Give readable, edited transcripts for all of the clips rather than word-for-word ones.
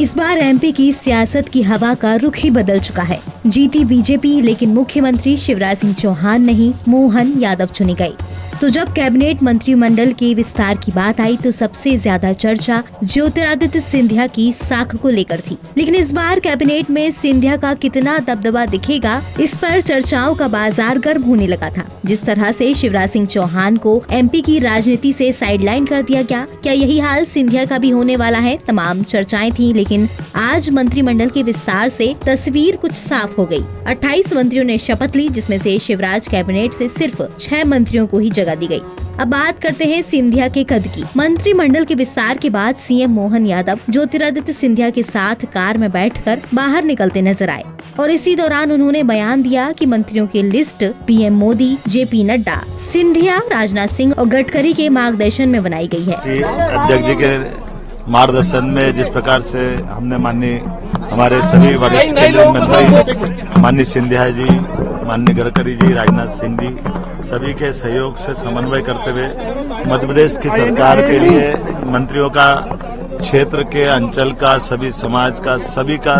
इस बार एमपी की सियासत की हवा का रुख ही बदल चुका है। जीती बीजेपी, लेकिन मुख्यमंत्री शिवराज सिंह चौहान नहीं, मोहन यादव चुनी गई। तो जब कैबिनेट मंत्रिमंडल के विस्तार की बात आई तो सबसे ज्यादा चर्चा ज्योतिरादित्य सिंधिया की साख को लेकर थी। लेकिन इस बार कैबिनेट में सिंधिया का कितना दबदबा दिखेगा, इस पर चर्चाओं का बाजार गर्म होने लगा था। जिस तरह से शिवराज सिंह चौहान को एमपी की राजनीति से साइडलाइन कर दिया गया, क्या यही हाल सिंधिया का भी होने वाला है? तमाम चर्चाएं थी, लेकिन आज मंत्रिमंडल के विस्तार से तस्वीर कुछ साफ हो गई। 28 मंत्रियों ने शपथ ली, जिसमें से शिवराज कैबिनेट से सिर्फ 6 मंत्रियों को ही जगह दी गई। अब बात करते हैं सिंधिया के कद की। मंत्रिमंडल के विस्तार के बाद सीएम मोहन यादव ज्योतिरादित्य सिंधिया के साथ कार में बैठकर बाहर निकलते नजर आए और इसी दौरान उन्होंने बयान दिया कि मंत्रियों की list PM Modi, JP Nadda, Scindia, Rajnath Singh और गडकरी के मार्गदर्शन में बनाई गई है। अध्यक्ष जी के मार्गदर्शन में जिस प्रकार से हमने माननीय हमारे सभी वरिष्ठ केंद्रीय मंत्री माननीय सिंधिया जी, माननीय गडकरी जी, राजनाथ सिंह जी, सभी के सहयोग से समन्वय करते हुए मध्य प्रदेश की सरकार के लिए मंत्रियों का, क्षेत्र के, अंचल का, सभी समाज का, सभी का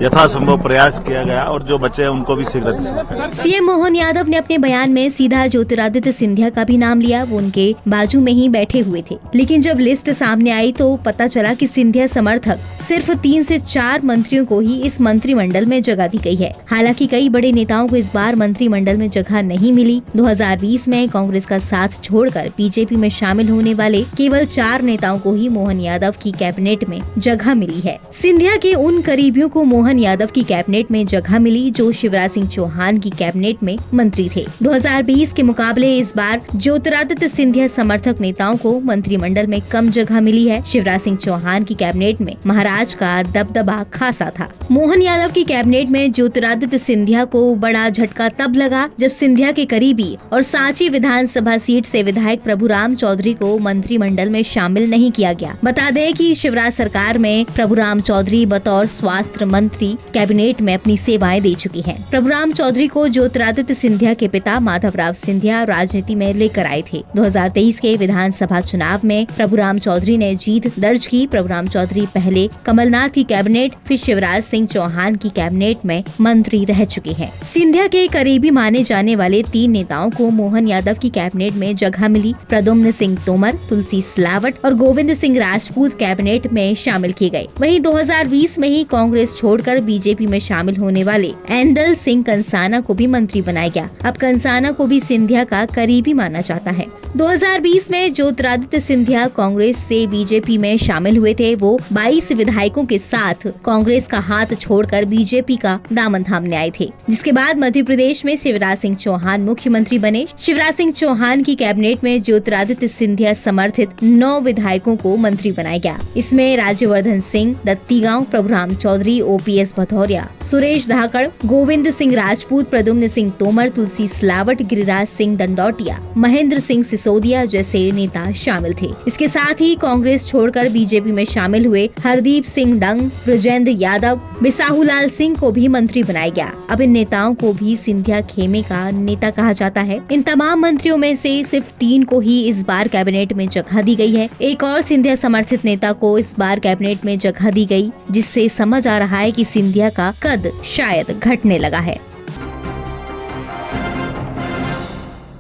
यथासंभव प्रयास किया गया और जो बचे हैं उनको भी शीघ्र। सीएम मोहन यादव ने अपने बयान में सीधा ज्योतिरादित्य सिंधिया का भी नाम लिया। वो उनके बाजू में ही बैठे हुए थे, लेकिन जब लिस्ट सामने आई तो पता चला कि सिंधिया समर्थक सिर्फ 3 से 4 मंत्रियों को ही इस मंत्रिमंडल में जगह दी गई है। हालांकि कई बड़े नेताओं को इस बार मंत्रिमंडल में जगह नहीं मिली। 2020 में कांग्रेस का साथ छोड़कर बीजेपी में शामिल होने वाले केवल 4 नेताओं को ही मोहन यादव की कैबिनेट में जगह मिली है। सिंधिया के उन करीबियों को मोहन यादव की कैबिनेट में जगह मिली जो शिवराज सिंह चौहान की कैबिनेट में मंत्री थे। 2020 के मुकाबले इस बार ज्योतिरादित्य सिंधिया समर्थक नेताओं को मंत्रिमंडल में कम जगह मिली है। शिवराज सिंह चौहान की कैबिनेट में महाराज का दबदबा खासा था। मोहन यादव की कैबिनेट में ज्योतिरादित्य सिंधिया को बड़ा झटका तब लगा जब सिंधिया के करीबी और सांची विधानसभा सीट से विधायक प्रभुराम चौधरी को मंत्रिमंडल में शामिल नहीं किया गया। बता दें कि शिवराज सरकार में प्रभुराम चौधरी बतौर स्वास्थ्य मंत्री कैबिनेट में अपनी सेवाएं दे चुकी हैं। प्रभुराम चौधरी को ज्योतिरादित्य सिंधिया के पिता माधवराव सिंधिया राजनीति में लेकर आए थे। 2023 के विधानसभा चुनाव में प्रभुराम चौधरी ने जीत दर्ज की। प्रभुराम चौधरी पहले कमलनाथ की कैबिनेट, फिर शिवराज सिंह चौहान की कैबिनेट में मंत्री रह चुके हैं। सिंधिया के करीबी माने जाने वाले 3 नेताओं को मोहन यादव की कैबिनेट में जगह मिली। प्रद्युम्न सिंह तोमर, तुलसी सिलावट और गोविंद सिंह राजपूत कैबिनेट में शामिल किए गए। वहीं 2020 में ही कांग्रेस छोड़कर बीजेपी में शामिल होने वाले एंदल सिंह कंसाना को भी मंत्री बनाया गया। अब कंसाना को भी सिंधिया का करीबी माना जाता है। 2020 में ज्योतिरादित्य सिंधिया कांग्रेस से बीजेपी में शामिल हुए थे। वो 22 विधायकों के साथ कांग्रेस का हाथ छोड़कर बीजेपी का दामन थामने आए थे, जिसके बाद मध्य प्रदेश में शिवराज सिंह चौहान मुख्यमंत्री बने। शिवराज सिंह चौहान की कैबिनेट में ज्योतिरादित्य सिंधिया समर्थित 9 विधायकों को मंत्री बनाया गया। इसमें राज्यवर्धन सिंह, दत्तीगांव, प्रभुराम चौधरी, ओपीएस भदौरिया, सुरेश धाकड़, गोविंद सिंह राजपूत, प्रद्युम्न सिंह तोमर, तुलसी सिलावट, गिरिराज सिंह दंडौतिया, महेंद्र सिंह सिसोदिया जैसे नेता शामिल थे। इसके साथ ही कांग्रेस छोड़कर बीजेपी में शामिल हुए हरदीप सिंह डंग, ब्रजेंद्र यादव, बिसाहूलाल सिंह को भी मंत्री बनाया गया। अब इन नेताओं को भी सिंधिया खेमे का नेता कहा जाता है। इन तमाम मंत्रियों में से सिर्फ 3 को ही इस बार कैबिनेट में जगह दी गई है। एक और सिंधिया समर्थित नेता को इस बार कैबिनेट में जगह दी गई, जिससे समझ आ रहा है कि सिंधिया का कद शायद घटने लगा है।